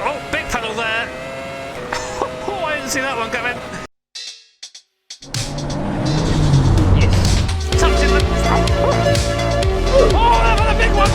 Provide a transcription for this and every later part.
Oh, big pedal there. Oh, I didn't see that one coming. Yes. Touching the... Oh, that was a big one.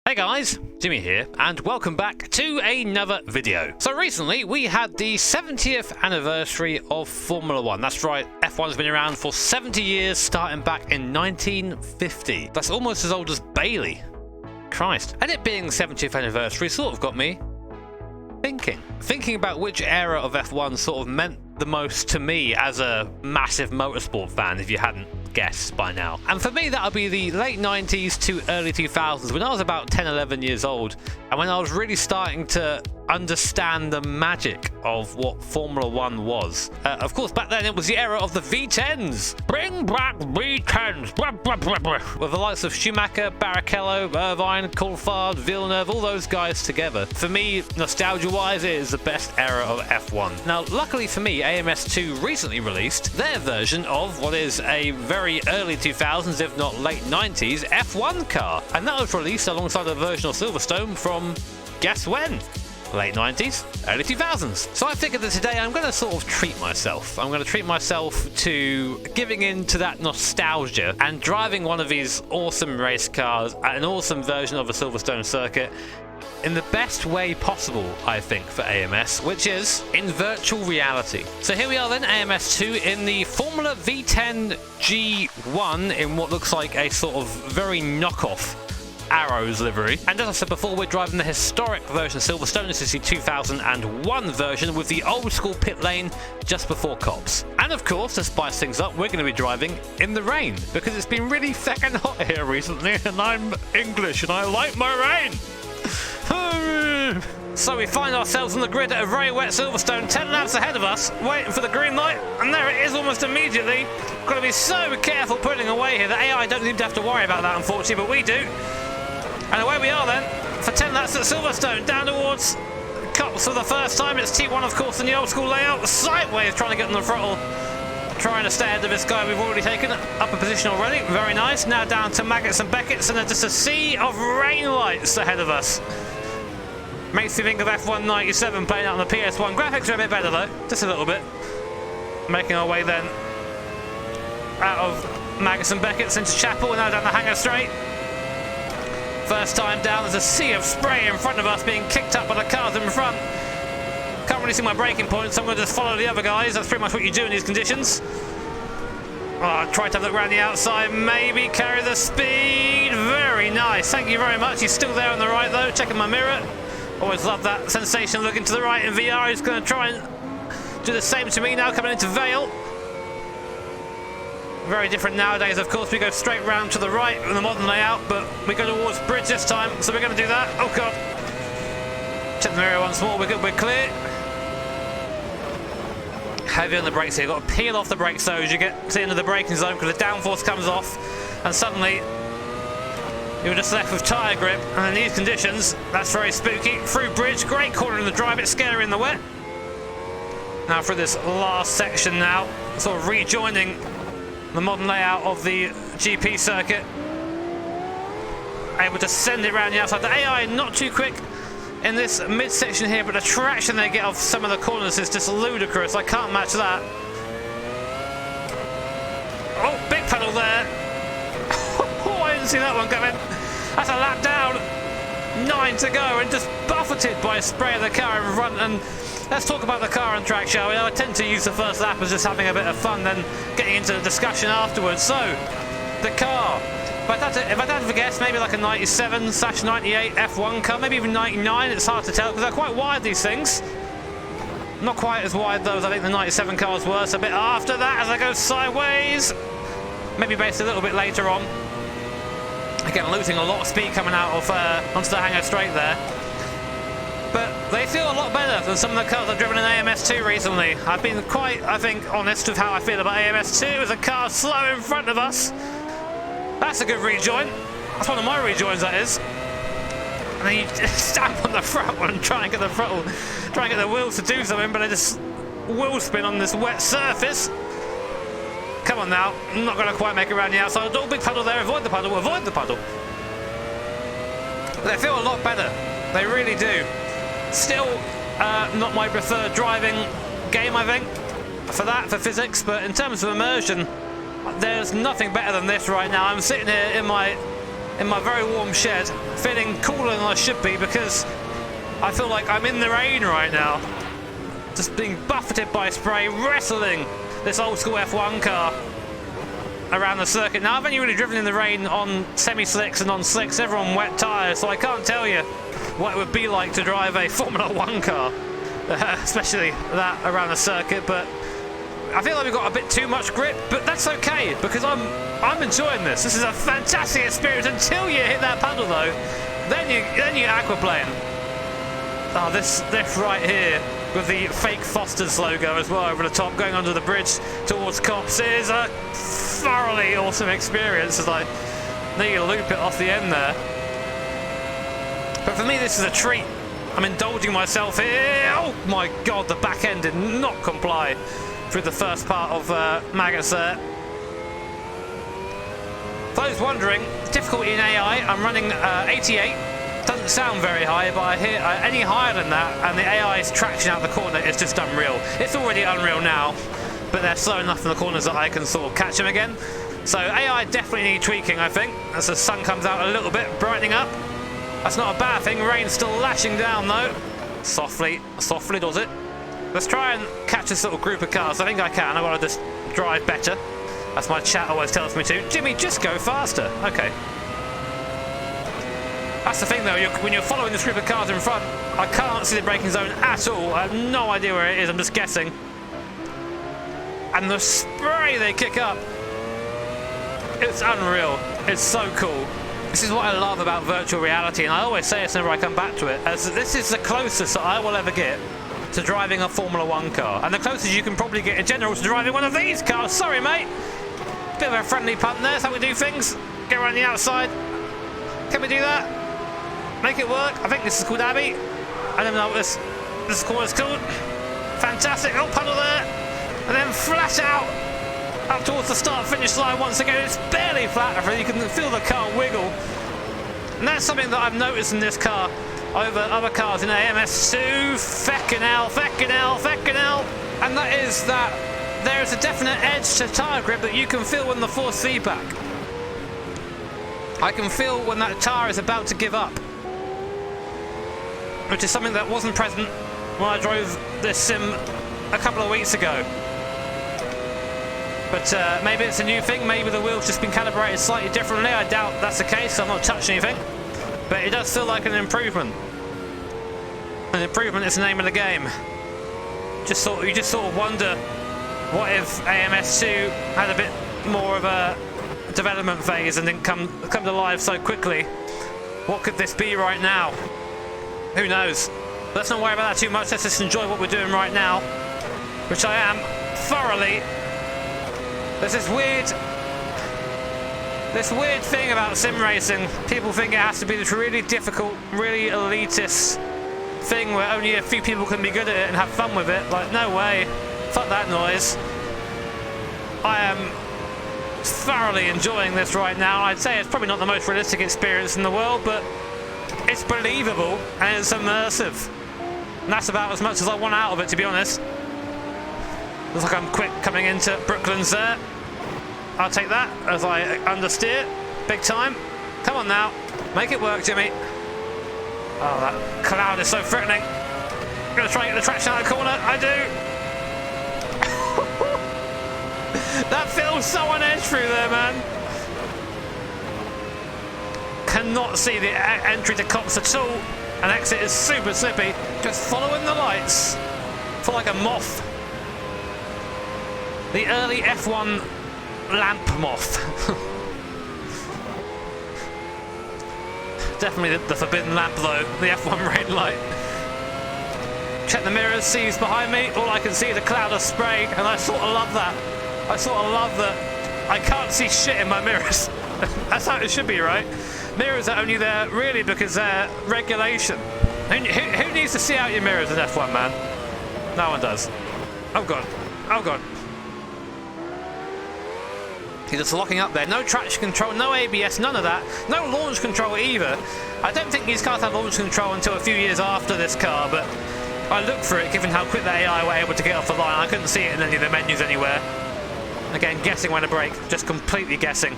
Hey guys, Jimmy here, and welcome back to another video. So recently we had the 70th anniversary of Formula 1. That's right, F1's been around for 70 years, starting back in 1950. That's almost as old as Bailey. Christ. And it being the 70th anniversary sort of got me thinking about which era of F1 sort of meant the most to me as a massive motorsport fan, if you hadn't guessed by now. And for me, that would be the late 90s to early 2000s, when I was about 10, 11 years old, and when I was really starting to understand the magic of what Formula 1 was. Of course, back then it was the era of the V10s. Bring back V10s! Blah, blah, blah, blah. With the likes of Schumacher, Barrichello, Irvine, Coulthard, Villeneuve, all those guys together. For me, nostalgia-wise, it is the best era of F1. Now, luckily for me, AMS2 recently released their version of what is a very early 2000s, if not late 90s, F1 car. And that was released alongside a version of Silverstone from, guess when? Late 90s, early 2000s. So I figured that today I'm going to sort of treat myself. I'm going to treat myself to giving in to that nostalgia and driving one of these awesome race cars at an awesome version of a Silverstone circuit in the best way possible, I think, for AMS, which is in virtual reality. So here we are then, AMS2 in the Formula V10 G1 in what looks like a sort of very knockoff Arrows livery. And as I said before, we're driving the historic version of Silverstone. This is the 2001 version with the old school pit lane just before Cops. And of course, to spice things up, we're going to be driving in the rain because it's been really feckin' hot here recently and I'm English and I like my rain. So we find ourselves on the grid at a very wet Silverstone, 10 laps ahead of us, waiting for the green light, and there it is almost immediately. Got to be so careful pulling away here. The AI don't seem to have to worry about that, unfortunately, but we do. And away we are then, for 10 laps at Silverstone, down towards Cops for the first time. It's T1, of course, in the old school layout, sideways, trying to get on the throttle, trying to stay ahead of this guy we've already taken up a position already. Very nice. Now down to Maggots and Beckett's, and then just a sea of rain lights ahead of us. Makes me think of F1 97 playing out on the PS1. Graphics are a bit better though, just a little bit. Making our way then out of Maggots and Beckett's into Chapel, and now down the Hangar Straight. First time down, there's a sea of spray in front of us being kicked up by the cars in front. Can't really see my braking point, so I'm going to just follow the other guys. That's pretty much what you do in these conditions. Oh, try to have a look around the outside, maybe carry the speed. Very nice, thank you very much. He's still there on the right though, checking my mirror. Always love that sensation looking to the right in VR. He's going to try and do the same to me now coming into Vale. Very different nowadays, of course. We go straight round to the right in the modern layout, but we go towards bridge this time, so we're going to do that. Oh god. Check the mirror once more. We're good, we're clear. Heavy on the brakes here. You've got to peel off the brakes though as you get to the end of the braking zone because the downforce comes off and suddenly you're just left with tyre grip, and in these conditions, that's very spooky. Through bridge, great corner in the drive, it's scary in the wet. Now through this last section now, sort of rejoining the modern layout of the GP circuit. Able to send it around the outside. The AI not too quick in this midsection here, but the traction they get off some of the corners is just ludicrous. I can't match that. Oh, big pedal there. Oh, I didn't see that one coming. That's a lap down. 9 to go and just buffeted by a spray of the car in front. And let's talk about the car and track, shall we? I tend to use the first lap as just having a bit of fun, then getting into the discussion afterwards. So, the car. If I'd had to guess, maybe like a 97/98 F1 car, maybe even 99, it's hard to tell, because they're quite wide, these things. Not quite as wide, though, as I think the 97 cars were, so a bit after that as I go sideways. Maybe based a little bit later on. Again, losing a lot of speed coming out of onto the Hangar Straight there. But they feel a lot better than some of the cars I've driven in AMS2 recently. I've been quite, I think, honest with how I feel about AMS2 as a car slow in front of us. That's a good rejoin. That's one of my rejoins, that is. And then you stamp on the front one and try and get the throttle, try and get the wheels to do something, but they just wheel spin on this wet surface. Come on now. I'm not going to quite make it around the outside. Oh, big puddle there. Avoid the puddle. Avoid the puddle. They feel a lot better. They really do. Still not my preferred driving game, I think, for physics. But in terms of immersion, there's nothing better than this right now. I'm sitting here in my very warm shed, feeling cooler than I should be because I feel like I'm in the rain right now. Just being buffeted by spray, wrestling this old school F1 car around the circuit. Now, I've only really driven in the rain on semi-slicks and on slicks, never on wet tyres, so I can't tell you what it would be like to drive a Formula 1 car, especially that around the circuit, but I feel like we've got a bit too much grip, but that's okay, because I'm enjoying this. This is a fantastic experience until you hit that puddle, though. Then you're aquaplane. Oh, this right here, with the fake Foster's logo as well over the top, going under the bridge towards Cops, is a thoroughly awesome experience as I need to loop it off the end there. But for me, this is a treat. I'm indulging myself here. Oh my god, the back end did not comply through the first part of Magus there. For those wondering, difficulty in AI, I'm running 88. Doesn't sound very high, but I hear any higher than that, and the AI's traction out the corner is just unreal. It's already unreal now, but they're slow enough in the corners that I can sort of catch them again. So AI definitely need tweaking, I think, as the sun comes out a little bit, brightening up. That's not a bad thing. Rain's still lashing down though. Softly does it. Let's try and catch this little group of cars. I think I can. I've got to just drive better. That's my chat always tells me to. Jimmy, just go faster. Okay. That's the thing though, when you're following this group of cars in front, I can't see the braking zone at all. I have no idea where it is, I'm just guessing. And the spray they kick up, it's unreal. It's so cool. This is what I love about virtual reality, and I always say this whenever I come back to it, as this is the closest that I will ever get to driving a Formula 1 car. And the closest you can probably get in general to driving one of these cars. Sorry, mate. Bit of a friendly punt there, that's how we do things. Get around the outside. Can we do that? Make it work. I think this is called Abbey. I don't know what this corner's called. Fantastic. Oh, puddle there. And then flat out up towards the start-finish line once again. It's barely flat. You can feel the car wiggle. And that's something that I've noticed in this car over other cars in AMS2. Feckin' hell, feckin' hell, feckin' hell. And that is that there is a definite edge to tyre grip that you can feel when the force feedback. I can feel when that tyre is about to give up, which is something that wasn't present when I drove this sim a couple of weeks ago. But maybe it's a new thing, maybe the wheel's just been calibrated slightly differently. I doubt that's the case, I've not touched anything. But it does feel like an improvement. An improvement is the name of the game. You just sort of wonder, what if AMS2 had a bit more of a development phase and didn't come to life so quickly? What could this be right now? Who knows? Let's not worry about that too much. Let's just enjoy what we're doing right now, which I am thoroughly. There's this weird thing about sim racing. People think it has to be this really difficult, really elitist thing where only a few people can be good at it and have fun with it. Like, no way. Fuck that noise. I am thoroughly enjoying this right now. I'd say it's probably not the most realistic experience in the world, but it's believable and it's immersive. And that's about as much as I want out of it, to be honest. Looks like I'm quick coming into Brooklands there. I'll take that as I understeer. Big time. Come on now. Make it work, Jimmy. Oh, that cloud is so threatening. I'm going to try and get the traction out of the corner. I do. That feels so on edge through there, man. Cannot see the entry to Cops at all. And exit is super slippy. Just following the lights. Feel like a moth. The early F1 lamp moth. Definitely the forbidden lamp though, the F1 rain light. Check the mirrors, see who's behind me. All I can see is a cloud of spray, and I sort of love that. I sort of love that I can't see shit in my mirrors. That's how it should be, right? Mirrors are only there really because they're regulation. Who needs to see out your mirrors in F1, man? No one does. Oh god. Oh god. He's just locking up there. No traction control, no ABS, none of that. No launch control either. I don't think these cars have launch control until a few years after this car, but I looked for it given how quick the AI were able to get off the line. I couldn't see it in any of the menus anywhere. Again, guessing when to brake, just completely guessing.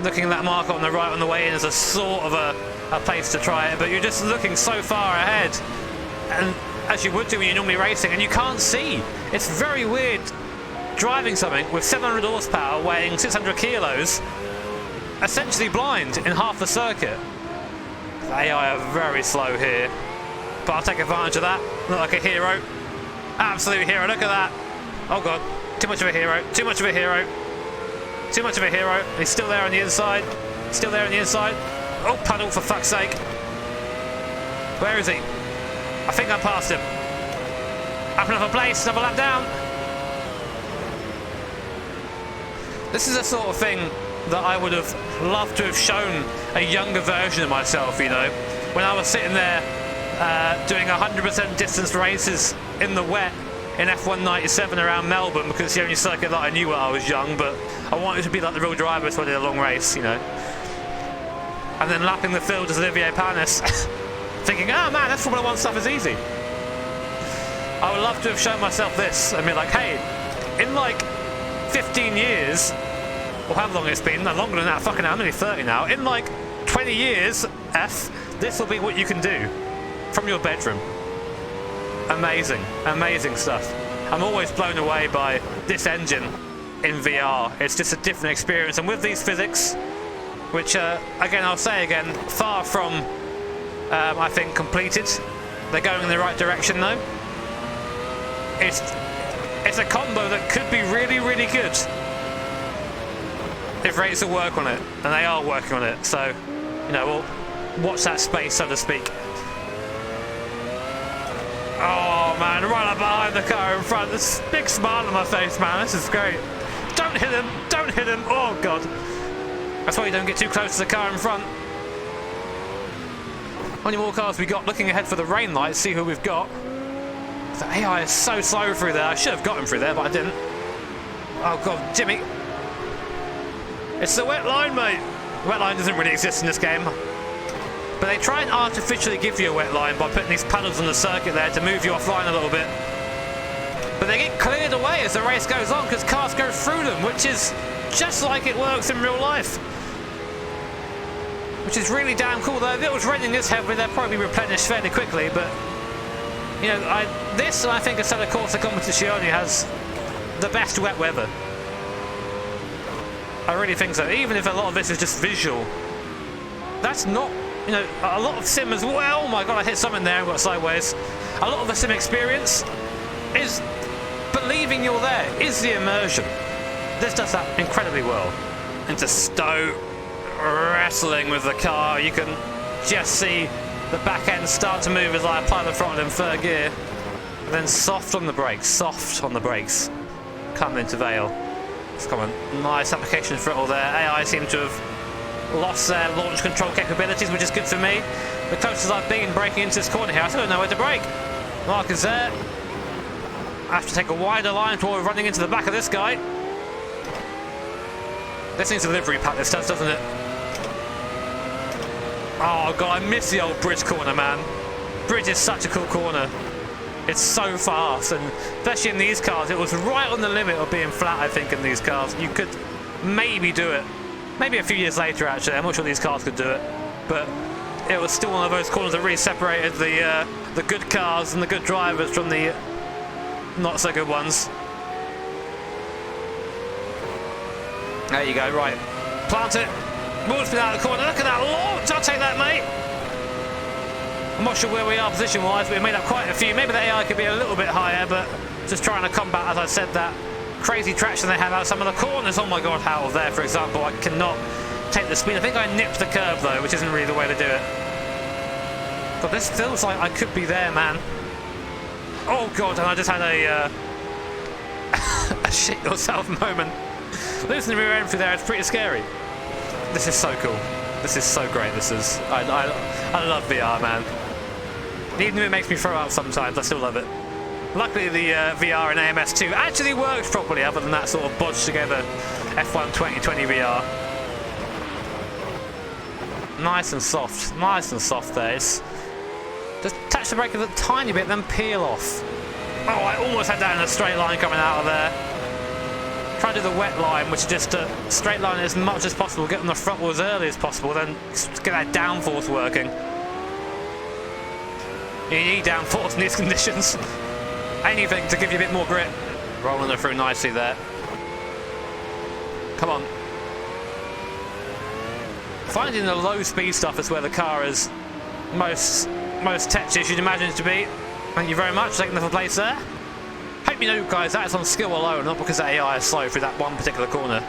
Looking at that marker on the right on the way in as a sort of a place to try it, but you're just looking so far ahead, and as you would do when you're normally racing, and you can't see. It's very weird driving something with 700 horsepower weighing 600 kilos, essentially blind in half the circuit. The AI are very slow here, but I'll take advantage of that. Look like a hero. Absolute hero, look at that. Oh god, too much of a hero, too much of a hero. Too much of a hero. He's still there on the inside. Still there on the inside. Oh, puddle for fuck's sake. Where is he? I think I passed him. Up another place, another lap down. This is the sort of thing that I would have loved to have shown a younger version of myself, you know. When I was sitting there doing 100% distance races in the wet in F1 97 around Melbourne, because it's the only circuit that I knew when I was young, but I wanted to be like the real drivers when I did a long race, you know. And then lapping the field as Olivier Panis, thinking, oh man, that's Formula 1 stuff is easy. I would love to have shown myself this and be like, hey, in like 15 years, or however long it's been, no longer than that, fucking hell, I'm only 30 now, in like 20 years, this will be what you can do from your bedroom. Amazing, amazing stuff. I'm always blown away by this engine in VR. It's just a different experience, and with these physics, which again, I'll say again, far from I think completed. They're going in the right direction though. It's a combo that could be really, really good if rates will work on it, and they are working on it. So, you know, we'll watch that space, so to speak. Oh man, right up behind the car in front. This big smile on my face, man. This is great. Don't hit him! Don't hit him! Oh god. That's why you don't get too close to the car in front. How many more cars we got? Looking ahead for the rain lights, see who we've got. The AI is so slow through there. I should have got him through there, but I didn't. Oh god, Jimmy. It's the wet line, mate. Wet line doesn't really exist in this game. But they try and artificially give you a wet line by putting these paddles on the circuit there to move you offline a little bit. But they get cleared away as the race goes on because cars go through them, which is just like it works in real life. Which is really damn cool. Though if it was raining this heavily, they'd probably be replenished fairly quickly. But, you know, this, I think, Assetto Corsa Competizione has the best wet weather. I really think so. Even if a lot of this is just visual, that's not... You know, a lot of sim as well. Oh my god, I hit something there and got sideways. A lot of the sim experience is believing you're there, is the immersion. This does that incredibly well. Into Stowe, wrestling with the car. You can just see the back end start to move as I apply the throttle in third gear. And then soft on the brakes, come into Vale. It's got a nice application of throttle there. AI seem to have lost their launch control capabilities, which is good for me. The closest I've been breaking into this corner here, I still don't know where to brake. Mark is there. I have to take a wider line before running into the back of this guy. This needs a livery pack, this does, doesn't it? Oh god, I miss the old bridge corner, man. Bridge is such a cool corner. It's so fast, and especially in these cars, it was right on the limit of being flat, I think, in these cars. You could maybe do it. Maybe a few years later, actually. I'm not sure these cars could do it. But it was still one of those corners that really separated the good cars and the good drivers from the not so good ones. There you go, right. Plant it. Moves me out of the corner. Look at that launch. I'll take that, mate. I'm not sure where we are position-wise, but we made up quite a few. Maybe the AI could be a little bit higher, but just trying to combat, as I said, that crazy traction they have out some of the corners. Oh my god, how there, for example, I cannot take the speed. I think I nipped the curve though, which isn't really the way to do it. But this feels like I could be there, man. Oh god, and I just had a a shit yourself moment. Losing the rear end through there is pretty scary. This is so cool. This is so great. This is I love VR, man. Even if it makes me throw up sometimes, I still love it. Luckily the VR in AMS2 actually works properly, other than that sort of bodged together F1 2020 VR. Nice and soft there. It's just touch the brake a tiny bit, then peel off. Oh, I almost had that in a straight line coming out of there. Try to do the wet line, which is just a straight line as much as possible, get on the throttle as early as possible, then get that downforce working. You need downforce in these conditions. Anything to give you a bit more grip. Rolling it through nicely there. Come on. Finding the low speed stuff is where the car is most tetchy, you'd imagine it to be. Thank you very much, taking the place there. Hope you know, guys, that is on skill alone, not because the AI is slow through that one particular corner.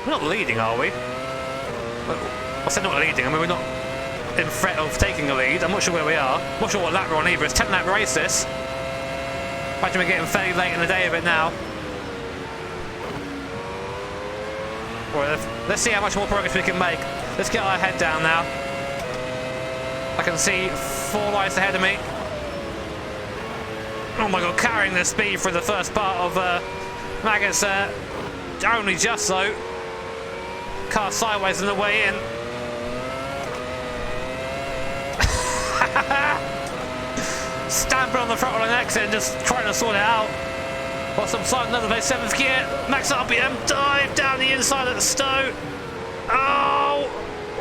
We're not leading, are we? I said not leading, I mean we're not in threat of taking a lead. I'm not sure where we are. I'm not sure what lap we're on either. It's 10 lap race this. Imagine we're getting fairly late in the day of it now. Well, let's see how much more progress we can make. Let's get our head down now. I can see 4 lights ahead of me. Oh my god, carrying the speed for the first part of Maggots there. Only just so. Car sideways on the way in. Stamping on the throttle and exit and just trying to sort it out. Whilst I'm sliding another base 7th gear. Max RPM, dive down the inside of the stow. Oh!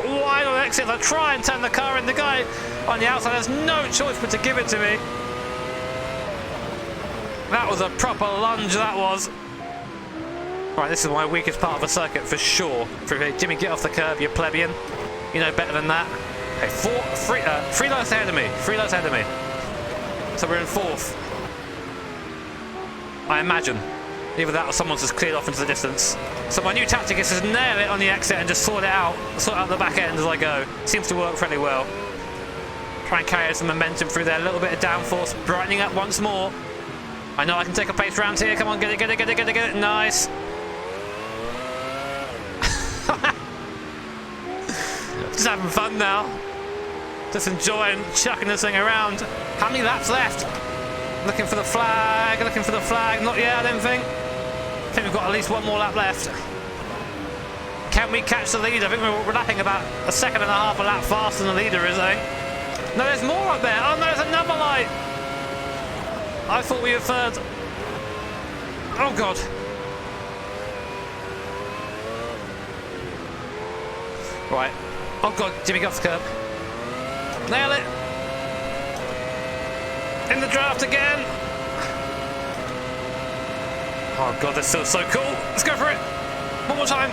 Wide on exit, I try and turn the car in. The guy on the outside has no choice but to give it to me. That was a proper lunge, that was. Right, this is my weakest part of the circuit for sure. Jimmy, get off the curb, you plebeian. You know better than that. Okay, 3 lights ahead of me. 3 lights ahead of me. So we're in 4th. I imagine. Either that or someone's just cleared off into the distance. So my new tactic is to nail it on the exit and just sort out the back end as I go. Seems to work fairly well. Try and carry some momentum through there. A little bit of downforce, brightening up once more. I know I can take a pace round here. Come on, get it. Nice. Just having fun now. Just enjoying chucking this thing around. How many laps left? Looking for the flag. Not yet, I don't think. I think we've got at least 1 more lap left. Can we catch the lead? I think we're lapping about 1.5 seconds a lap faster than the leader is, I think. No, there's more up there. Oh no, there's another light. I thought we were 3rd. Oh god. Right. Oh god, Jimmy got off the curb. Nail it. In the draft again. Oh god, this feels so cool. Let's go for it. One more time.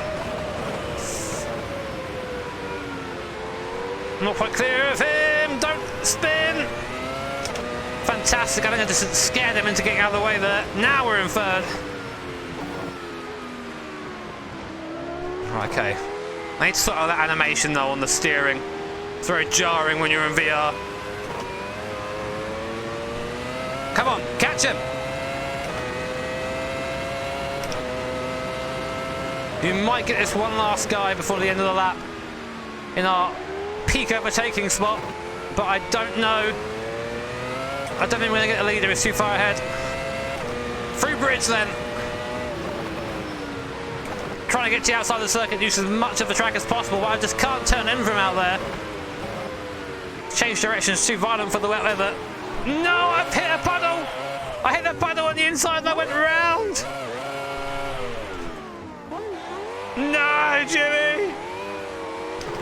Not quite clear of him. Don't spin. Fantastic. I think I just scared him into getting out of the way there. Now we're in 3rd. Okay. I need to sort out that animation though on the steering. It's very jarring when you're in VR. Come on, catch him. You might get this one last guy before the end of the lap in our peak overtaking spot, but I don't know. I don't think we're going to get the leader, it's too far ahead. Through bridge then. Trying to get to the outside of the circuit, use as much of the track as possible, but I just can't turn in from out there. Change directions, too violent for the wet weather. No, I've hit a puddle! I hit a puddle on the inside and I went round! No, Jimmy!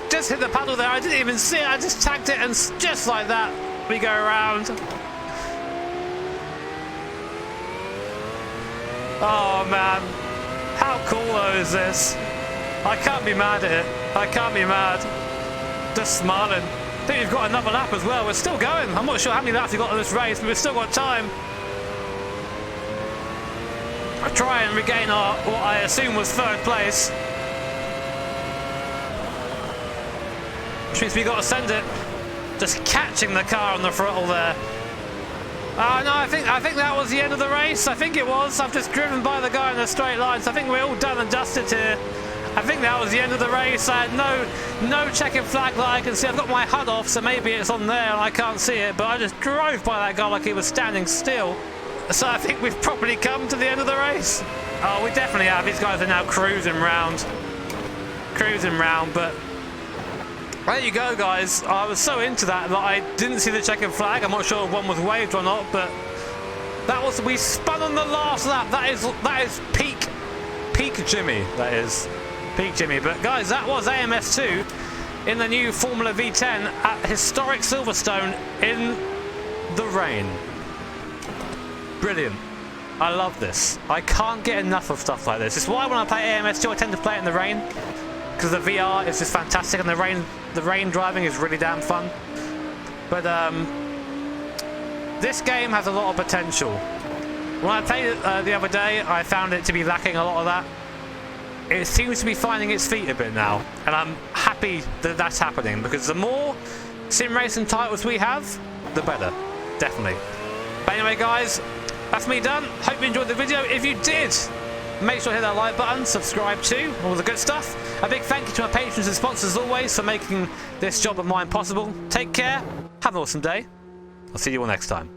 Just hit the puddle there, I didn't even see it, I just tagged it and just like that, we go around. Oh man, how cool though is this? I can't be mad at it, I can't be mad. Just smiling. I think we've got another lap as well, we're still going. I'm not sure how many laps we've got in this race, but we've still got time. I try and regain our, what I assume was 3rd place. Which means we've got to send it. Just catching the car on the throttle there. Oh no, I think that was the end of the race. I think it was. I've just driven by the guy in the straight line, so I think we're all done and dusted here. I think that was the end of the race. I had no checkered flag that I can see. I've got my HUD off, so maybe it's on there and I can't see it, but I just drove by that guy like he was standing still. So I think we've probably come to the end of the race. Oh, we definitely have. These guys are now cruising round, but there you go, guys. I was so into that I didn't see the checkered flag. I'm not sure if one was waved or not, but that was, we spun on the last lap. That is peak Jimmy. That is peak Jimmy. But guys, that was AMS2 in the new Formula V10 at historic Silverstone in the rain. Brilliant. I love this. I can't get enough of stuff like this. It's why when I play AMS2 I tend to play it in the rain, because the VR is just fantastic and the rain driving is really damn fun. But this game has a lot of potential. When I played it the other day, I found it to be lacking a lot of that. It seems to be finding its feet a bit now, and I'm happy that that's happening, because the more sim racing titles we have, the better. Definitely. But anyway, guys, that's me done. Hope you enjoyed the video. If you did, make sure to hit that like button, subscribe too, all the good stuff. A big thank you to my patrons and sponsors as always for making this job of mine possible. Take care, have an awesome day. I'll see you all next time.